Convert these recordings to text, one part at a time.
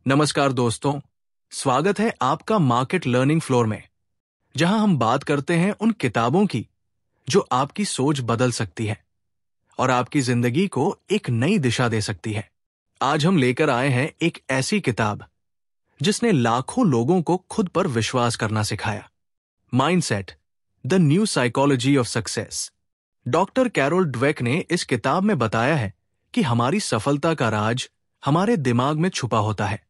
नमस्कार दोस्तों, स्वागत है आपका मार्केट लर्निंग फ्लोर में, जहां हम बात करते हैं उन किताबों की जो आपकी सोच बदल सकती है और आपकी जिंदगी को एक नई दिशा दे सकती है। आज हम लेकर आए हैं एक ऐसी किताब जिसने लाखों लोगों को खुद पर विश्वास करना सिखाया। Mindset, the new psychology of success. Doctor Carol Dweck ने इस किताब में बताया है कि हमारी सफलता का राज हमारे दिमाग में छुपा होता है,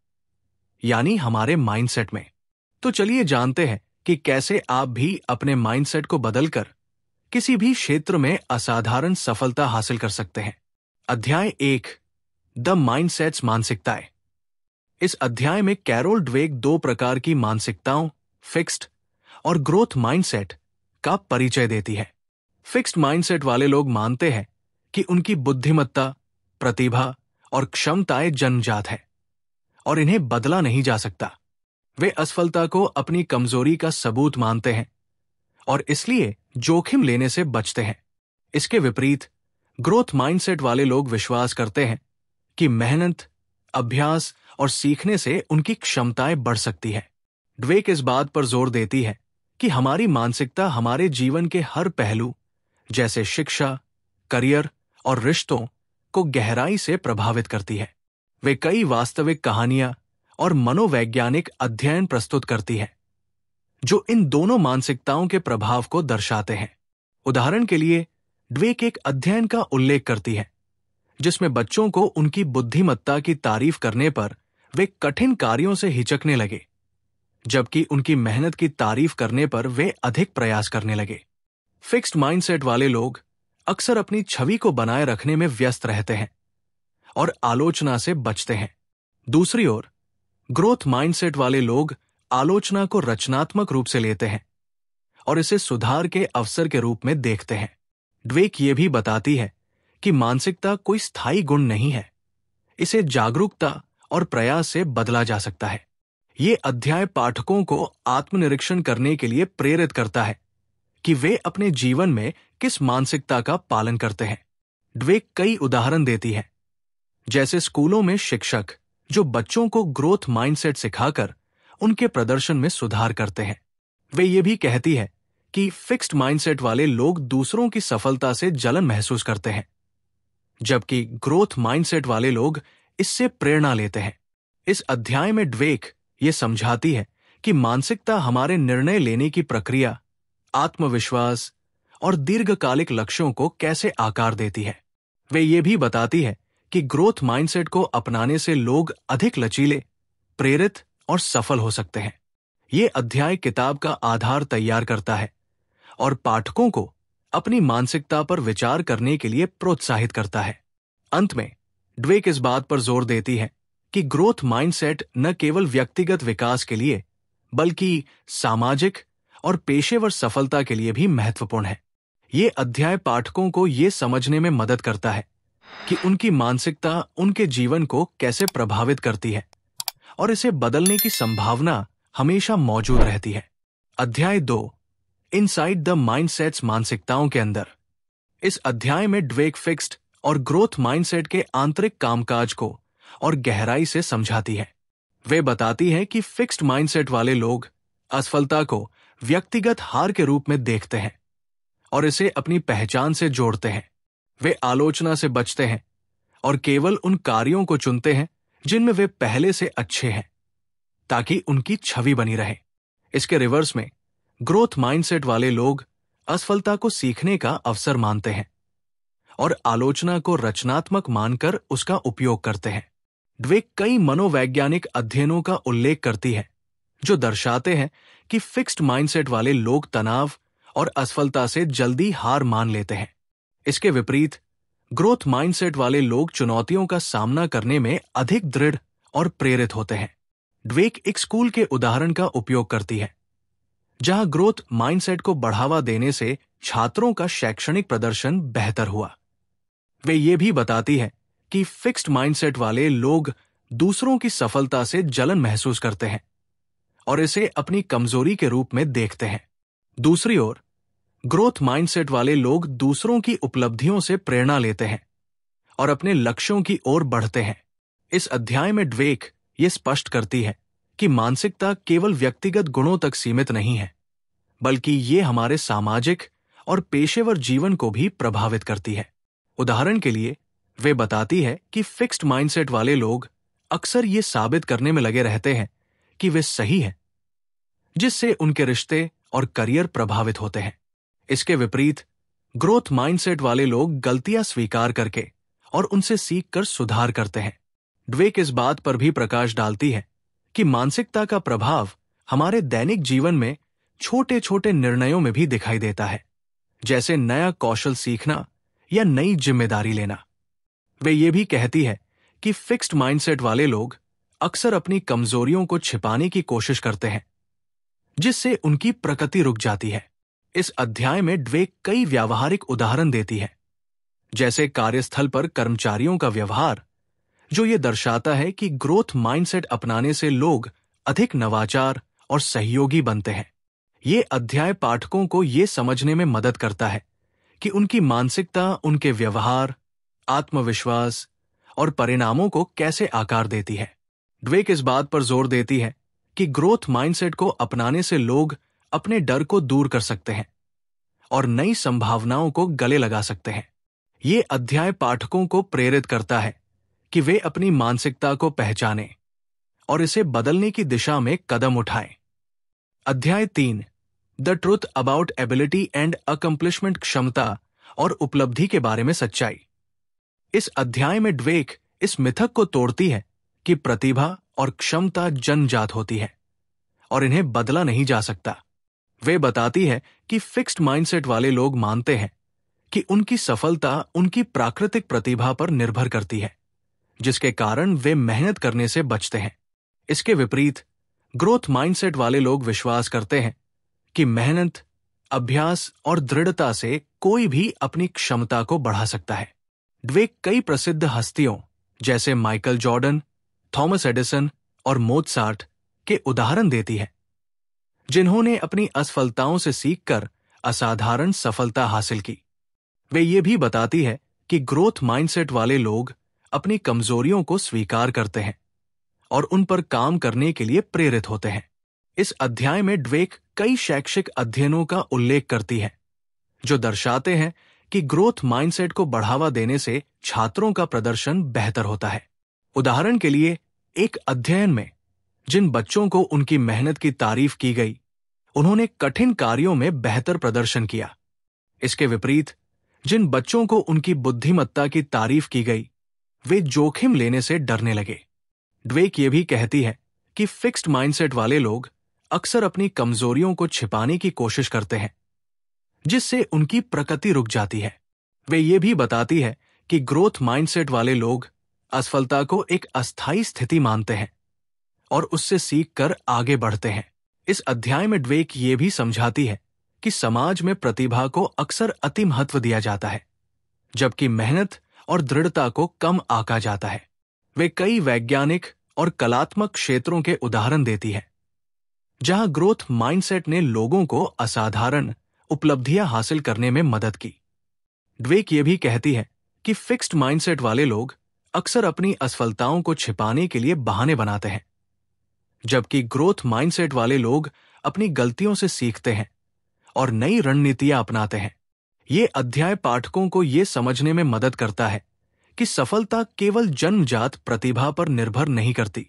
यानी हमारे माइंडसेट में। तो चलिए जानते हैं कि कैसे आप भी अपने माइंडसेट को बदलकर किसी भी क्षेत्र में असाधारण सफलता हासिल कर सकते हैं। अध्याय 1, द माइंडसेट्स मानसिकताएं। इस अध्याय में कैरोल ड्वेक 2 प्रकार की मानसिकताओं, फिक्स्ड और ग्रोथ माइंडसेट का परिचय देती है। फिक्स्ड माइंडसेट वाले लोग मानते हैं कि उनकी बुद्धिमत्ता, प्रतिभा और क्षमताएं जन्मजात है और इन्हें बदला नहीं जा सकता। वे असफलता को अपनी कमजोरी का सबूत मानते हैं और इसलिए जोखिम लेने से बचते हैं। इसके विपरीत ग्रोथ माइंडसेट वाले लोग विश्वास करते हैं कि मेहनत, अभ्यास और सीखने से उनकी क्षमताएं बढ़ सकती है। ड्वेक इस बात पर जोर देती है कि हमारी मानसिकता हमारे जीवन के हर पहलू जैसे शिक्षा, करियर और रिश्तों को गहराई से प्रभावित करती है। वे कई वास्तविक कहानियां और मनोवैज्ञानिक अध्ययन प्रस्तुत करती है जो इन दोनों मानसिकताओं के प्रभाव को दर्शाते हैं। उदाहरण के लिए, ड्वेक एक अध्ययन का उल्लेख करती है जिसमें बच्चों को उनकी बुद्धिमत्ता की तारीफ करने पर वे कठिन कार्यों से हिचकने लगे, जबकि उनकी मेहनत की तारीफ करने पर वे अधिक प्रयास करने लगे। फिक्स्ड माइंडसेट वाले लोग अक्सर अपनी छवि को बनाए रखने में व्यस्त रहते हैं और आलोचना से बचते हैं। दूसरी ओर, ग्रोथ माइंडसेट वाले लोग आलोचना को रचनात्मक रूप से लेते हैं और इसे सुधार के अवसर के रूप में देखते हैं। ड्वेक ये भी बताती है कि मानसिकता कोई स्थायी गुण नहीं है, इसे जागरूकता और प्रयास से बदला जा सकता है। ये अध्याय पाठकों को आत्मनिरीक्षण करने के लिए प्रेरित करता है कि वे अपने जीवन में किस मानसिकता का पालन करते हैं। ड्वेक कई उदाहरण देती है, जैसे स्कूलों में शिक्षक जो बच्चों को ग्रोथ माइंडसेट सिखाकर उनके प्रदर्शन में सुधार करते हैं। वे ये भी कहती है कि फिक्स्ड माइंडसेट वाले लोग दूसरों की सफलता से जलन महसूस करते हैं, जबकि ग्रोथ माइंडसेट वाले लोग इससे प्रेरणा लेते हैं। इस अध्याय में ड्वेक ये समझाती है कि मानसिकता हमारे निर्णय लेने की प्रक्रिया, आत्मविश्वास और दीर्घकालिक लक्ष्यों को कैसे आकार देती है। वे ये भी बताती है कि ग्रोथ माइंडसेट को अपनाने से लोग अधिक लचीले, प्रेरित और सफल हो सकते हैं। ये अध्याय किताब का आधार तैयार करता है और पाठकों को अपनी मानसिकता पर विचार करने के लिए प्रोत्साहित करता है। अंत में ड्वेक इस बात पर जोर देती है कि ग्रोथ माइंडसेट न केवल व्यक्तिगत विकास के लिए बल्कि सामाजिक और पेशेवर सफलता के लिए भी महत्वपूर्ण है। ये अध्याय पाठकों को ये समझने में मदद करता है कि उनकी मानसिकता उनके जीवन को कैसे प्रभावित करती है और इसे बदलने की संभावना हमेशा मौजूद रहती है। अध्याय 2, इनसाइड द माइंडसेट्स मानसिकताओं के अंदर। इस अध्याय में ड्वेक फिक्स्ड और ग्रोथ माइंडसेट के आंतरिक कामकाज को और गहराई से समझाती है। वे बताती है कि फिक्स्ड माइंडसेट वाले लोग असफलता को व्यक्तिगत हार के रूप में देखते हैं और इसे अपनी पहचान से जोड़ते हैं। वे आलोचना से बचते हैं और केवल उन कार्यों को चुनते हैं जिनमें वे पहले से अच्छे हैं, ताकि उनकी छवि बनी रहे। इसके रिवर्स में ग्रोथ माइंडसेट वाले लोग असफलता को सीखने का अवसर मानते हैं और आलोचना को रचनात्मक मानकर उसका उपयोग करते हैं। ड्वेक कई मनोवैज्ञानिक अध्ययनों का उल्लेख करती है जो दर्शाते हैं कि फिक्स्ड माइंडसेट वाले लोग तनाव और असफलता से जल्दी हार मान लेते हैं। इसके विपरीत ग्रोथ माइंडसेट वाले लोग चुनौतियों का सामना करने में अधिक दृढ़ और प्रेरित होते हैं। ड्वेक एक स्कूल के उदाहरण का उपयोग करती है जहां ग्रोथ माइंडसेट को बढ़ावा देने से छात्रों का शैक्षणिक प्रदर्शन बेहतर हुआ। वे ये भी बताती है कि फिक्स्ड माइंडसेट वाले लोग दूसरों की सफलता से जलन महसूस करते हैं और इसे अपनी कमजोरी के रूप में देखते हैं। दूसरी ओर, ग्रोथ माइंडसेट वाले लोग दूसरों की उपलब्धियों से प्रेरणा लेते हैं और अपने लक्ष्यों की ओर बढ़ते हैं। इस अध्याय में ड्वेक ये स्पष्ट करती है कि मानसिकता केवल व्यक्तिगत गुणों तक सीमित नहीं है, बल्कि ये हमारे सामाजिक और पेशेवर जीवन को भी प्रभावित करती है। उदाहरण के लिए, वे बताती है कि फिक्स्ड माइंडसेट वाले लोग अक्सर ये साबित करने में लगे रहते हैं कि वे सही हैं, जिससे उनके रिश्ते और करियर प्रभावित होते हैं। इसके विपरीत, ग्रोथ माइंडसेट वाले लोग गलतियां स्वीकार करके और उनसे सीखकर सुधार करते हैं। ड्वेक इस बात पर भी प्रकाश डालती है कि मानसिकता का प्रभाव हमारे दैनिक जीवन में छोटे छोटे निर्णयों में भी दिखाई देता है, जैसे नया कौशल सीखना या नई जिम्मेदारी लेना। वे ये भी कहती है कि फिक्स्ड माइंडसेट वाले लोग अक्सर अपनी कमजोरियों को छिपाने की कोशिश करते हैं, जिससे उनकी प्रगति रुक जाती है। इस अध्याय में ड्वेक कई व्यावहारिक उदाहरण देती है, जैसे कार्यस्थल पर कर्मचारियों का व्यवहार, जो ये दर्शाता है कि ग्रोथ माइंडसेट अपनाने से लोग अधिक नवाचार और सहयोगी बनते हैं। ये अध्याय पाठकों को ये समझने में मदद करता है कि उनकी मानसिकता उनके व्यवहार, आत्मविश्वास और परिणामों को कैसे आकार देती है। ड्वेक इस बात पर जोर देती है कि ग्रोथ माइंडसेट को अपनाने से लोग अपने डर को दूर कर सकते हैं और नई संभावनाओं को गले लगा सकते हैं। ये अध्याय पाठकों को प्रेरित करता है कि वे अपनी मानसिकता को पहचानें और इसे बदलने की दिशा में कदम उठाएं। अध्याय 3, the truth about ability and accomplishment, क्षमता और उपलब्धि के बारे में सच्चाई। इस अध्याय में ड्वेक इस मिथक को तोड़ती है कि प्रतिभा और क्षमता जन्मजात होती है और इन्हें बदला नहीं जा सकता। वे बताती है कि फिक्स्ड माइंडसेट वाले लोग मानते हैं कि उनकी सफलता उनकी प्राकृतिक प्रतिभा पर निर्भर करती है, जिसके कारण वे मेहनत करने से बचते हैं। इसके विपरीत, ग्रोथ माइंडसेट वाले लोग विश्वास करते हैं कि मेहनत, अभ्यास और दृढ़ता से कोई भी अपनी क्षमता को बढ़ा सकता है। ड्वेक कई प्रसिद्ध हस्तियों जैसे माइकल जॉर्डन, थॉमस एडिसन और मोत्सार्ट के उदाहरण देती है, जिन्होंने अपनी असफलताओं से सीखकर असाधारण सफलता हासिल की। वे ये भी बताती है कि ग्रोथ माइंडसेट वाले लोग अपनी कमजोरियों को स्वीकार करते हैं और उन पर काम करने के लिए प्रेरित होते हैं। इस अध्याय में ड्वेक कई शैक्षिक अध्ययनों का उल्लेख करती है, जो दर्शाते हैं कि ग्रोथ माइंडसेट को बढ़ावा देने से छात्रों का प्रदर्शन बेहतर होता है। उदाहरण के लिए, एक अध्ययन में जिन बच्चों को उनकी मेहनत की तारीफ की गई, उन्होंने कठिन कार्यों में बेहतर प्रदर्शन किया। इसके विपरीत, जिन बच्चों को उनकी बुद्धिमत्ता की तारीफ की गई, वे जोखिम लेने से डरने लगे। ड्वेक ये भी कहती है कि फिक्स्ड माइंडसेट वाले लोग अक्सर अपनी कमजोरियों को छिपाने की कोशिश करते हैं, जिससे उनकी प्रगति रुक जाती है। वे ये भी बताती है कि ग्रोथ माइंडसेट वाले लोग असफलता को एक अस्थायी स्थिति मानते हैं और उससे सीखकर आगे बढ़ते हैं। इस अध्याय में ड्वेक ये भी समझाती है कि समाज में प्रतिभा को अक्सर अति महत्व दिया जाता है, जबकि मेहनत और दृढ़ता को कम आंका जाता है। वे कई वैज्ञानिक और कलात्मक क्षेत्रों के उदाहरण देती है, जहां ग्रोथ माइंडसेट ने लोगों को असाधारण उपलब्धियां हासिल करने में मदद की। ड्वेक ये भी कहती है कि फिक्स्ड माइंडसेट वाले लोग अक्सर अपनी असफलताओं को छिपाने के लिए बहाने बनाते हैं, जबकि ग्रोथ माइंडसेट वाले लोग अपनी गलतियों से सीखते हैं और नई रणनीतियां अपनाते हैं। ये अध्याय पाठकों को ये समझने में मदद करता है कि सफलता केवल जन्मजात प्रतिभा पर निर्भर नहीं करती,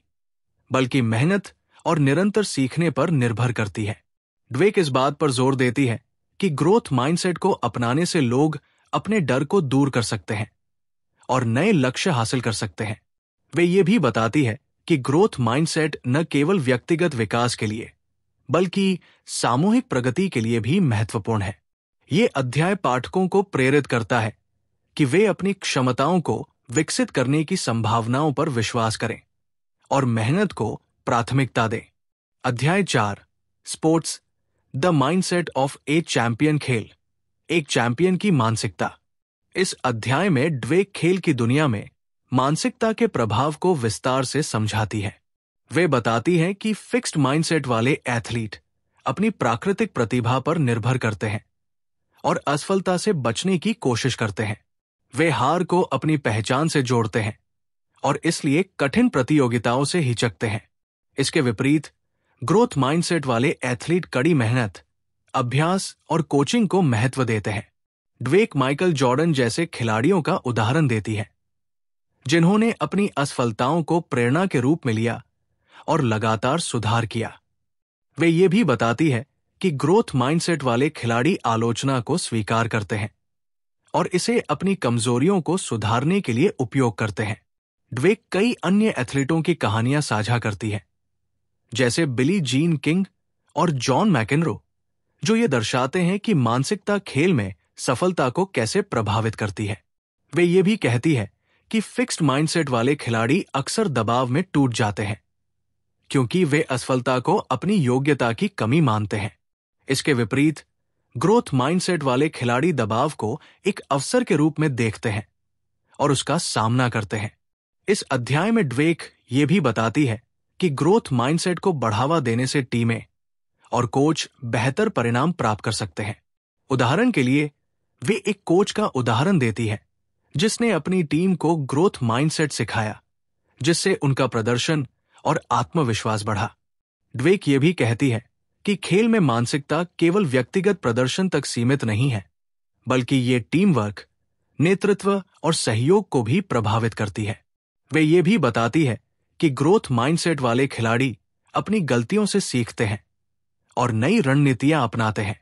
बल्कि मेहनत और निरंतर सीखने पर निर्भर करती है। ड्वेक इस बात पर जोर देती है कि ग्रोथ माइंडसेट को अपनाने से लोग अपने डर को दूर कर सकते हैं और नए लक्ष्य हासिल कर सकते हैं। वे ये भी बताती है कि ग्रोथ माइंडसेट न केवल व्यक्तिगत विकास के लिए, बल्कि सामूहिक प्रगति के लिए भी महत्वपूर्ण है। ये अध्याय पाठकों को प्रेरित करता है कि वे अपनी क्षमताओं को विकसित करने की संभावनाओं पर विश्वास करें और मेहनत को प्राथमिकता दें। अध्याय 4, sports, the mindset of A champion, खेल, एक चैंपियन की मानसिकता। इस अध्याय में ड्वेक खेल की दुनिया में मानसिकता के प्रभाव को विस्तार से समझाती है। वे बताती हैं कि फिक्स्ड माइंडसेट वाले एथलीट अपनी प्राकृतिक प्रतिभा पर निर्भर करते हैं और असफलता से बचने की कोशिश करते हैं। वे हार को अपनी पहचान से जोड़ते हैं और इसलिए कठिन प्रतियोगिताओं से हिचकते हैं। इसके विपरीत ग्रोथ माइंडसेट वाले एथलीट कड़ी मेहनत, अभ्यास और कोचिंग को महत्व देते हैं। ड्वेक माइकल जॉर्डन जैसे खिलाड़ियों का उदाहरण देती है, जिन्होंने अपनी असफलताओं को प्रेरणा के रूप में लिया और लगातार सुधार किया। वे ये भी बताती है कि ग्रोथ माइंडसेट वाले खिलाड़ी आलोचना को स्वीकार करते हैं और इसे अपनी कमजोरियों को सुधारने के लिए उपयोग करते हैं। ड्वेक कई अन्य एथलीटों की कहानियां साझा करती है, जैसे बिली जीन किंग और जॉन मैकेनरो, जो ये दर्शाते हैं कि मानसिकता खेल में सफलता को कैसे प्रभावित करती है। वे ये भी कहती है कि फिक्स्ड माइंडसेट वाले खिलाड़ी अक्सर दबाव में टूट जाते हैं, क्योंकि वे असफलता को अपनी योग्यता की कमी मानते हैं। इसके विपरीत ग्रोथ माइंडसेट वाले खिलाड़ी दबाव को एक अवसर के रूप में देखते हैं और उसका सामना करते हैं। इस अध्याय में ड्वेक ये भी बताती है कि ग्रोथ माइंडसेट को बढ़ावा देने से टीमें और कोच बेहतर परिणाम प्राप्त कर सकते हैं। उदाहरण के लिए, वे एक कोच का उदाहरण देती है जिसने अपनी टीम को ग्रोथ माइंडसेट सिखाया, जिससे उनका प्रदर्शन और आत्मविश्वास बढ़ा। ड्वेक ये भी कहती है कि खेल में मानसिकता केवल व्यक्तिगत प्रदर्शन तक सीमित नहीं है, बल्कि ये टीम वर्क, नेतृत्व और सहयोग को भी प्रभावित करती है। वे ये भी बताती है कि ग्रोथ माइंडसेट वाले खिलाड़ी अपनी गलतियों से सीखते हैं और नई रणनीतियां अपनाते हैं।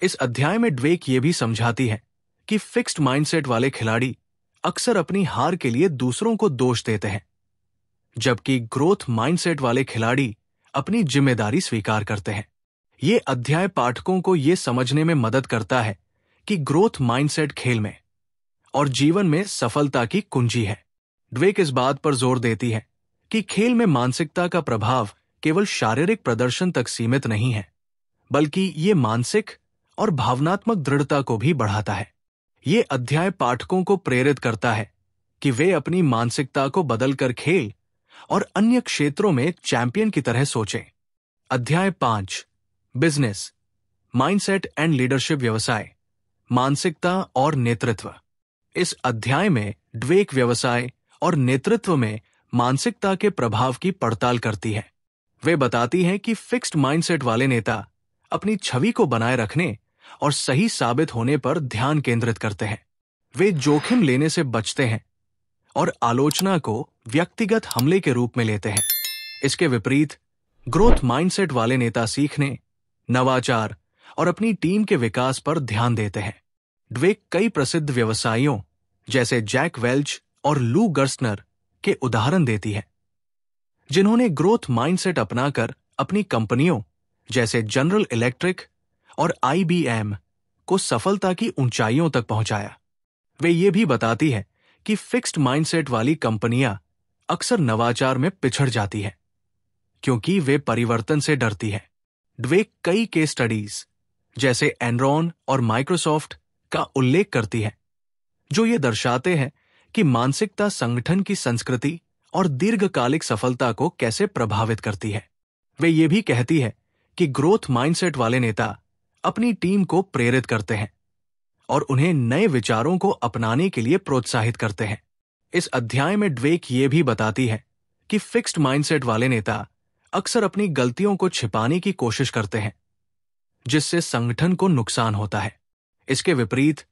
इस अध्याय में ड्वेक ये भी समझाती है कि फिक्स्ड माइंडसेट वाले खिलाड़ी अक्सर अपनी हार के लिए दूसरों को दोष देते हैं, जबकि ग्रोथ माइंडसेट वाले खिलाड़ी अपनी जिम्मेदारी स्वीकार करते हैं। ये अध्याय पाठकों को ये समझने में मदद करता है कि ग्रोथ माइंडसेट खेल में और जीवन में सफलता की कुंजी है। ड्वेक इस बात पर जोर देती है कि खेल में मानसिकता का प्रभाव केवल शारीरिक प्रदर्शन तक सीमित नहीं है, बल्कि ये मानसिक और भावनात्मक दृढ़ता को भी बढ़ाता है। ये अध्याय पाठकों को प्रेरित करता है कि वे अपनी मानसिकता को बदलकर खेल और अन्य क्षेत्रों में चैंपियन की तरह सोचें। अध्याय 5, बिजनेस, माइंडसेट एंड लीडरशिप, व्यवसाय, मानसिकता और नेतृत्व। इस अध्याय में ड्वेक व्यवसाय और नेतृत्व में मानसिकता के प्रभाव की पड़ताल करती है। वे बताती हैं कि फिक्स्ड माइंडसेट वाले नेता अपनी छवि को बनाए रखने और सही साबित होने पर ध्यान केंद्रित करते हैं। वे जोखिम लेने से बचते हैं और आलोचना को व्यक्तिगत हमले के रूप में लेते हैं। इसके विपरीत ग्रोथ माइंडसेट वाले नेता सीखने, नवाचार और अपनी टीम के विकास पर ध्यान देते हैं। ड्वेक कई प्रसिद्ध व्यवसायियों जैसे जैक वेल्च और लू गर्सनर के उदाहरण देती है, जिन्होंने ग्रोथ माइंडसेट अपनाकर अपनी कंपनियों जैसे जनरल इलेक्ट्रिक और IBM को सफलता की ऊंचाइयों तक पहुंचाया। वे ये भी बताती है कि फिक्स्ड माइंडसेट वाली कंपनियां अक्सर नवाचार में पिछड़ जाती है, क्योंकि वे परिवर्तन से डरती है। ड्वेक कई केस स्टडीज जैसे एनरॉन और माइक्रोसॉफ्ट का उल्लेख करती है, जो ये दर्शाते हैं कि मानसिकता संगठन की संस्कृति और दीर्घकालिक सफलता को कैसे प्रभावित करती है। वे ये भी कहती है कि ग्रोथ माइंडसेट वाले नेता अपनी टीम को प्रेरित करते हैं और उन्हें नए विचारों को अपनाने के लिए प्रोत्साहित करते हैं। इस अध्याय में ड्वेक ये भी बताती है कि फिक्स्ड माइंडसेट वाले नेता अक्सर अपनी गलतियों को छिपाने की कोशिश करते हैं, जिससे संगठन को नुकसान होता है। इसके विपरीत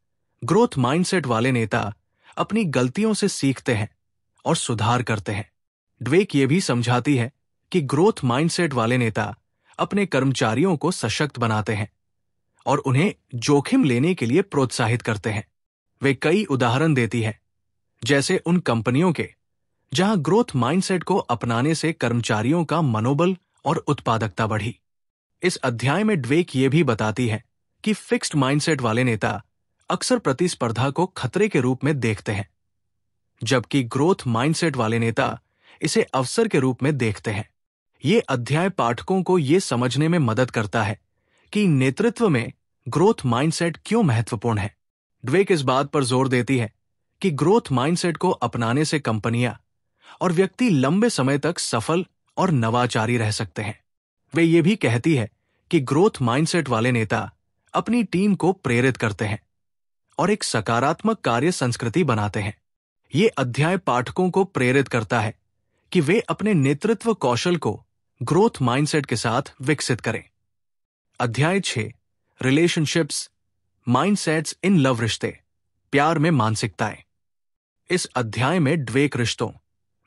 ग्रोथ माइंडसेट वाले नेता अपनी गलतियों से सीखते हैं और सुधार करते हैं। ड्वेक ये भी समझाती है कि ग्रोथ माइंडसेट वाले नेता अपने कर्मचारियों को सशक्त बनाते हैं और उन्हें जोखिम लेने के लिए प्रोत्साहित करते हैं। वे कई उदाहरण देती है, जैसे उन कंपनियों के जहां ग्रोथ माइंडसेट को अपनाने से कर्मचारियों का मनोबल और उत्पादकता बढ़ी। इस अध्याय में ड्वेक ये भी बताती है कि फिक्स्ड माइंडसेट वाले नेता अक्सर प्रतिस्पर्धा को खतरे के रूप में देखते हैं, जबकि ग्रोथ माइंडसेट वाले नेता इसे अवसर के रूप में देखते हैं। ये अध्याय पाठकों को ये समझने में मदद करता है कि नेतृत्व में ग्रोथ माइंडसेट क्यों महत्वपूर्ण है। ड्वेक इस बात पर जोर देती है कि ग्रोथ माइंडसेट को अपनाने से कंपनियां और व्यक्ति लंबे समय तक सफल और नवाचारी रह सकते हैं। वे ये भी कहती है कि ग्रोथ माइंडसेट वाले नेता अपनी टीम को प्रेरित करते हैं और एक सकारात्मक कार्य संस्कृति बनाते हैं। ये अध्याय पाठकों को प्रेरित करता है कि वे अपने नेतृत्व कौशल को ग्रोथ माइंडसेट के साथ विकसित करें। अध्याय 6, रिलेशनशिप्स, माइंडसेट्स इन लव, रिश्ते, प्यार में मानसिकताएं। इस अध्याय में ड्वेक रिश्तों,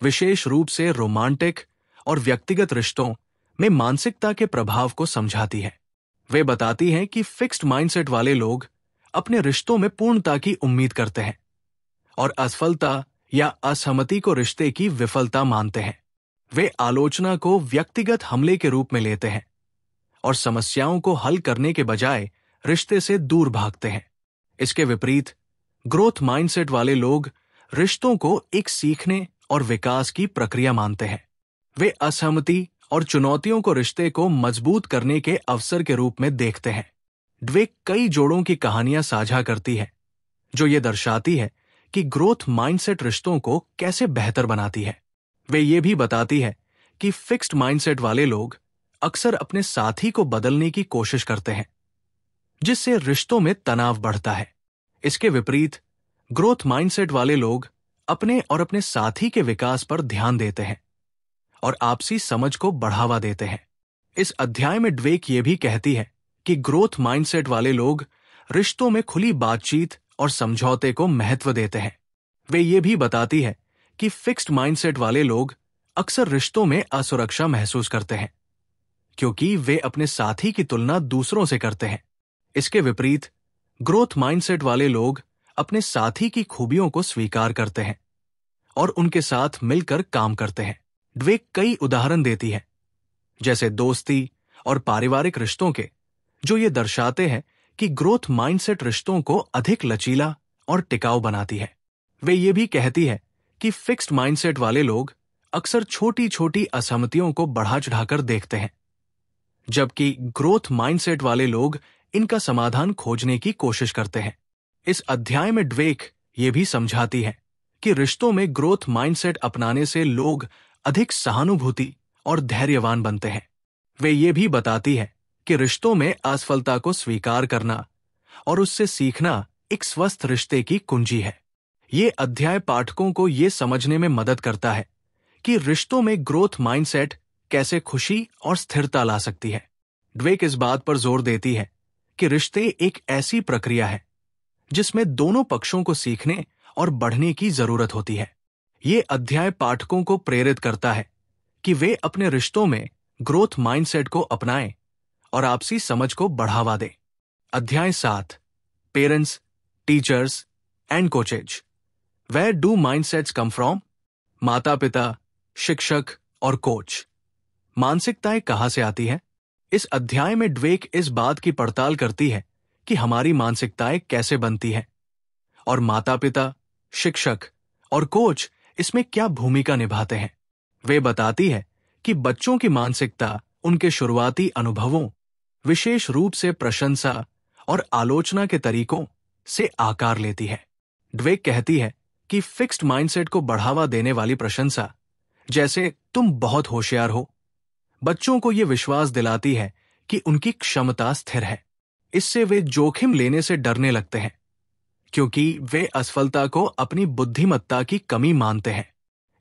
विशेष रूप से रोमांटिक और व्यक्तिगत रिश्तों में मानसिकता के प्रभाव को समझाती है। वे बताती हैं कि फिक्स्ड माइंडसेट वाले लोग अपने रिश्तों में पूर्णता की उम्मीद करते हैं और असफलता या असहमति को रिश्ते की विफलता मानते हैं। वे आलोचना को व्यक्तिगत हमले के रूप में लेते हैं और समस्याओं को हल करने के बजाय रिश्ते से दूर भागते हैं। इसके विपरीत ग्रोथ माइंडसेट वाले लोग रिश्तों को एक सीखने और विकास की प्रक्रिया मानते हैं। वे असहमति और चुनौतियों को रिश्ते को मजबूत करने के अवसर के रूप में देखते हैं। ड्वेक कई जोड़ों की कहानियां साझा करती है जो ये दर्शाती है कि ग्रोथ माइंडसेट रिश्तों को कैसे बेहतर बनाती है। वे ये भी बताती है कि फिक्स्ड माइंडसेट वाले लोग अक्सर अपने साथी को बदलने की कोशिश करते हैं, जिससे रिश्तों में तनाव बढ़ता है। इसके विपरीत ग्रोथ माइंडसेट वाले लोग अपने और अपने साथी के विकास पर ध्यान देते हैं और आपसी समझ को बढ़ावा देते हैं। इस अध्याय में ड्वेक ये भी कहती है कि ग्रोथ माइंडसेट वाले लोग रिश्तों में खुली बातचीत और समझौते को महत्व देते हैं। वे ये भी बताती है कि फिक्स्ड माइंडसेट वाले लोग अक्सर रिश्तों में असुरक्षा महसूस करते हैं क्योंकि वे अपने साथी की तुलना दूसरों से करते हैं। इसके विपरीत ग्रोथ माइंडसेट वाले लोग अपने साथी की खूबियों को स्वीकार करते हैं और उनके साथ मिलकर काम करते हैं। ड्वेक कई उदाहरण देती है, जैसे दोस्ती और पारिवारिक रिश्तों के, जो ये दर्शाते हैं कि ग्रोथ माइंडसेट रिश्तों को अधिक लचीला और टिकाऊ बनाती है। वे ये भी कहती है कि फिक्स्ड माइंडसेट वाले लोग अक्सर छोटी छोटी असहमतियों को बढ़ा चढ़ाकर देखते हैं, जबकि ग्रोथ माइंडसेट वाले लोग इनका समाधान खोजने की कोशिश करते हैं। इस अध्याय में ड्वेक ये भी समझाती है कि रिश्तों में ग्रोथ माइंडसेट अपनाने से लोग अधिक सहानुभूति और धैर्यवान बनते हैं। वे ये भी बताती है कि रिश्तों में असफलता को स्वीकार करना और उससे सीखना एक स्वस्थ रिश्ते की कुंजी है। ये अध्याय पाठकों को ये समझने में मदद करता है कि रिश्तों में ग्रोथ माइंडसेट कैसे खुशी और स्थिरता ला सकती है। ड्वेक इस बात पर जोर देती है कि रिश्ते एक ऐसी प्रक्रिया है जिसमें दोनों पक्षों को सीखने और बढ़ने की जरूरत होती है। ये अध्याय पाठकों को प्रेरित करता है कि वे अपने रिश्तों में ग्रोथ माइंडसेट को अपनाएं और आपसी समझ को बढ़ावा दें। अध्याय 7, parents, teachers and coaches, where do mindsets come from? माता पिता, शिक्षक और कोच, मानसिकताएं कहां से आती हैं? इस अध्याय में ड्वेक इस बात की पड़ताल करती है कि हमारी मानसिकताएं कैसे बनती हैं और माता पिता, शिक्षक और कोच इसमें क्या भूमिका निभाते हैं। वे बताती है कि बच्चों की मानसिकता उनके शुरुआती अनुभवों, विशेष रूप से प्रशंसा और आलोचना के तरीकों से आकार लेती है। ड्वेक कहती है कि फिक्स्ड माइंडसेट को बढ़ावा देने वाली प्रशंसा, जैसे तुम बहुत होशियार हो, बच्चों को यह विश्वास दिलाती है कि उनकी क्षमता स्थिर है। इससे वे जोखिम लेने से डरने लगते हैं क्योंकि वे असफलता को अपनी बुद्धिमत्ता की कमी मानते हैं।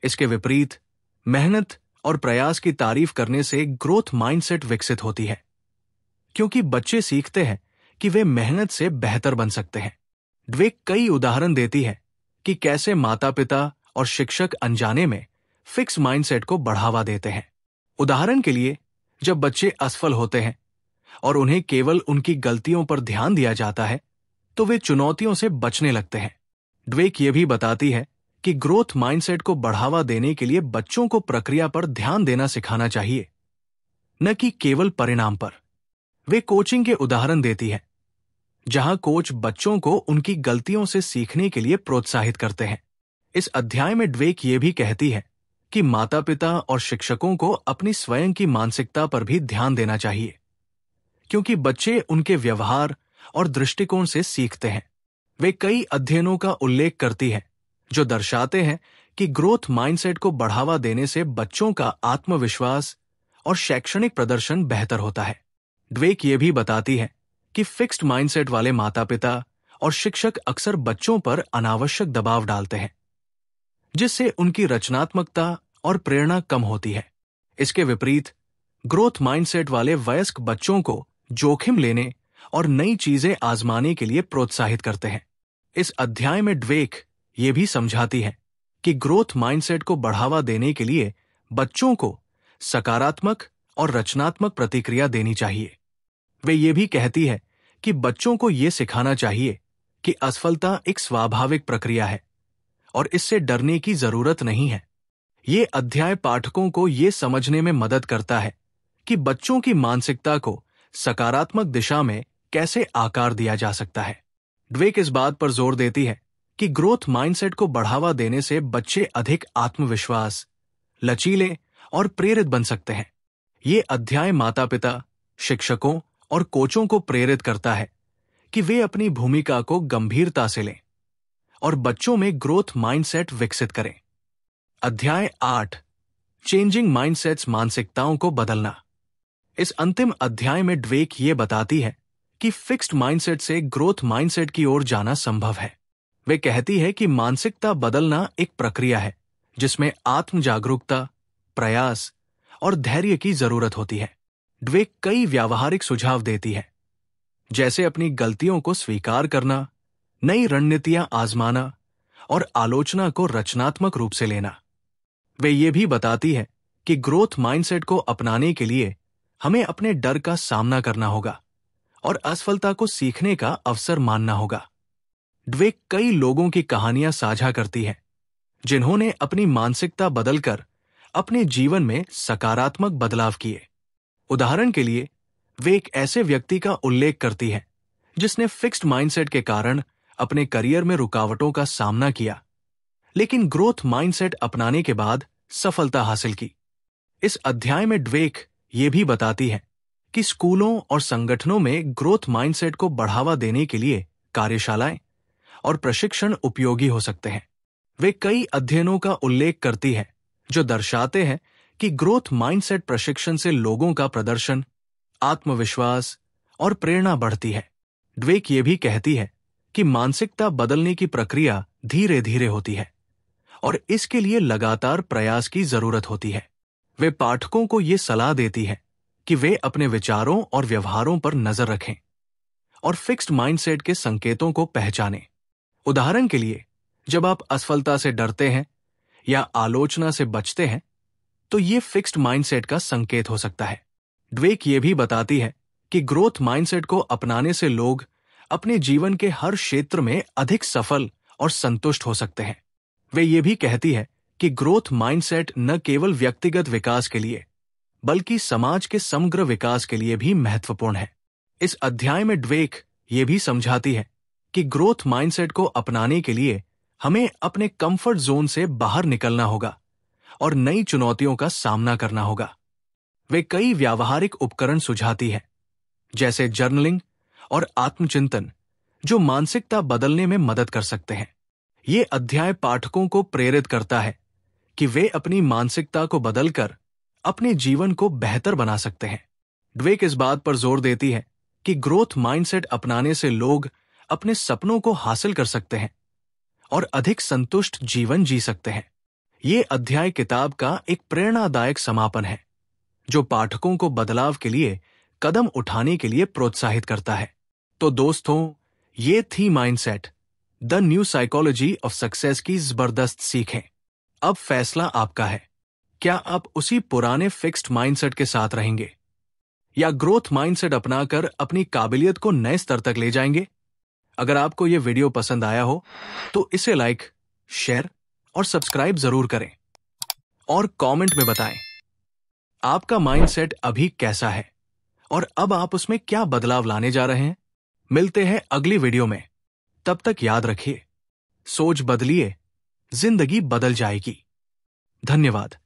इसके विपरीत मेहनत और प्रयास की तारीफ करने से ग्रोथ माइंडसेट विकसित होती है क्योंकि बच्चे सीखते हैं कि वे मेहनत से बेहतर बन सकते हैं। ड्वेक कई उदाहरण देती है कि कैसे माता पिता और शिक्षक अनजाने में फिक्स माइंडसेट को बढ़ावा देते हैं। उदाहरण के लिए, जब बच्चे असफल होते हैं और उन्हें केवल उनकी गलतियों पर ध्यान दिया जाता है, तो वे चुनौतियों से बचने लगते हैं। ड्वेक ये भी बताती है कि ग्रोथ माइंडसेट को बढ़ावा देने के लिए बच्चों को प्रक्रिया पर ध्यान देना सिखाना चाहिए, न कि केवल परिणाम पर। वे कोचिंग के उदाहरण देती है, जहां कोच बच्चों को उनकी गलतियों से सीखने के लिए प्रोत्साहित करते हैं। इस अध्याय में ड्वेक ये भी कहती है कि माता पिता और शिक्षकों को अपनी स्वयं की मानसिकता पर भी ध्यान देना चाहिए क्योंकि बच्चे उनके व्यवहार और दृष्टिकोण से सीखते हैं। वे कई अध्ययनों का उल्लेख करती है जो दर्शाते हैं कि ग्रोथ माइंडसेट को बढ़ावा देने से बच्चों का आत्मविश्वास और शैक्षणिक प्रदर्शन बेहतर होता है। ड्वेक ये भी बताती है कि फिक्स्ड माइंडसेट वाले माता पिता और शिक्षक अक्सर बच्चों पर अनावश्यक दबाव डालते हैं जिससे उनकी रचनात्मकता और प्रेरणा कम होती है। इसके विपरीत ग्रोथ माइंडसेट वाले वयस्क बच्चों को जोखिम लेने और नई चीजें आजमाने के लिए प्रोत्साहित करते हैं। इस अध्याय में ड्वेक ये भी समझाती है कि ग्रोथ माइंडसेट को बढ़ावा देने के लिए बच्चों को सकारात्मक और रचनात्मक प्रतिक्रिया देनी चाहिए। वे ये भी कहती है कि बच्चों को ये सिखाना चाहिए कि असफलता एक स्वाभाविक प्रक्रिया है और इससे डरने की जरूरत नहीं है। ये अध्याय पाठकों को ये समझने में मदद करता है कि बच्चों की मानसिकता को सकारात्मक दिशा में कैसे आकार दिया जा सकता है। ड्वेक इस बात पर जोर देती है कि ग्रोथ माइंडसेट को बढ़ावा देने से बच्चे अधिक आत्मविश्वास, लचीले और प्रेरित बन सकते हैं। ये अध्याय माता-पिता, शिक्षकों और कोचों को प्रेरित करता है कि वे अपनी भूमिका को गंभीरता से लें और बच्चों में ग्रोथ माइंडसेट विकसित करें। अध्याय 8 चेंजिंग माइंडसेट्स, मानसिकताओं को बदलना। इस अंतिम अध्याय में ड्वेक ये बताती है कि फिक्स्ड माइंडसेट से ग्रोथ माइंडसेट की ओर जाना संभव है। वे कहती है कि मानसिकता बदलना एक प्रक्रिया है जिसमें आत्म जागरूकता, प्रयास और धैर्य की जरूरत होती है। ड्वेक कई व्यावहारिक सुझाव देती है, जैसे अपनी गलतियों को स्वीकार करना, नई रणनीतियां आजमाना और आलोचना को रचनात्मक रूप से लेना। वे ये भी बताती है कि ग्रोथ माइंडसेट को अपनाने के लिए हमें अपने डर का सामना करना होगा और असफलता को सीखने का अवसर मानना होगा। ड्वेक कई लोगों की कहानियां साझा करती है जिन्होंने अपनी मानसिकता बदलकर अपने जीवन में सकारात्मक बदलाव किए। उदाहरण के लिए वे एक ऐसे व्यक्ति का उल्लेख करती है जिसने फिक्स्ड माइंडसेट के कारण अपने करियर में रुकावटों का सामना किया, लेकिन ग्रोथ माइंडसेट अपनाने के बाद सफलता हासिल की। इस अध्याय में ड्वेक ये भी बताती है कि स्कूलों और संगठनों में ग्रोथ माइंडसेट को बढ़ावा देने के लिए कार्यशालाएं और प्रशिक्षण उपयोगी हो सकते हैं। वे कई अध्ययनों का उल्लेख करती है जो दर्शाते हैं कि ग्रोथ माइंडसेट प्रशिक्षण से लोगों का प्रदर्शन, आत्मविश्वास और प्रेरणा बढ़ती है। ड्वेक ये भी कहती है कि मानसिकता बदलने की प्रक्रिया धीरे धीरे होती है और इसके लिए लगातार प्रयास की जरूरत होती है। वे पाठकों को ये सलाह देती है कि वे अपने विचारों और व्यवहारों पर नजर रखें और फिक्स्ड माइंडसेट के संकेतों को पहचानें। उदाहरण के लिए, जब आप असफलता से डरते हैं या आलोचना से बचते हैं, तो ये फिक्स्ड माइंडसेट का संकेत हो सकता है। ड्वेक ये भी बताती है कि ग्रोथ माइंडसेट को अपनाने से लोग अपने जीवन के हर क्षेत्र में अधिक सफल और संतुष्ट हो सकते हैं। वे ये भी कहती है कि ग्रोथ माइंडसेट न केवल व्यक्तिगत विकास के लिए बल्कि समाज के समग्र विकास के लिए भी महत्वपूर्ण है। इस अध्याय में ड्वेक ये भी समझाती है कि ग्रोथ माइंडसेट को अपनाने के लिए हमें अपने कंफर्ट जोन से बाहर निकलना होगा और नई चुनौतियों का सामना करना होगा। वे कई व्यावहारिक उपकरण सुझाती है, जैसे जर्नलिंग और आत्मचिंतन, जो मानसिकता बदलने में मदद कर सकते हैं। ये अध्याय पाठकों को प्रेरित करता है कि वे अपनी मानसिकता को बदलकर अपने जीवन को बेहतर बना सकते हैं। ड्वेक इस बात पर जोर देती है कि ग्रोथ माइंडसेट अपनाने से लोग अपने सपनों को हासिल कर सकते हैं और अधिक संतुष्ट जीवन जी सकते हैं। ये अध्याय किताब का एक प्रेरणादायक समापन है जो पाठकों को बदलाव के लिए कदम उठाने के लिए प्रोत्साहित करता है। तो दोस्तों, ये थी mindset, the new psychology of success की जबरदस्त सीखें। अब फैसला आपका है। क्या आप उसी पुराने फिक्स्ड माइंडसेट के साथ रहेंगे या ग्रोथ माइंडसेट अपनाकर अपनी काबिलियत को नए स्तर तक ले जाएंगे? अगर आपको यह वीडियो पसंद आया हो तो इसे लाइक, शेयर और सब्सक्राइब जरूर करें और कमेंट में बताएं आपका माइंडसेट अभी कैसा है और अब आप उसमें क्या बदलाव लाने जा रहे हैं। मिलते हैं अगली वीडियो में। तब तक याद रखिए, सोच बदलिए, जिंदगी बदल जाएगी। धन्यवाद।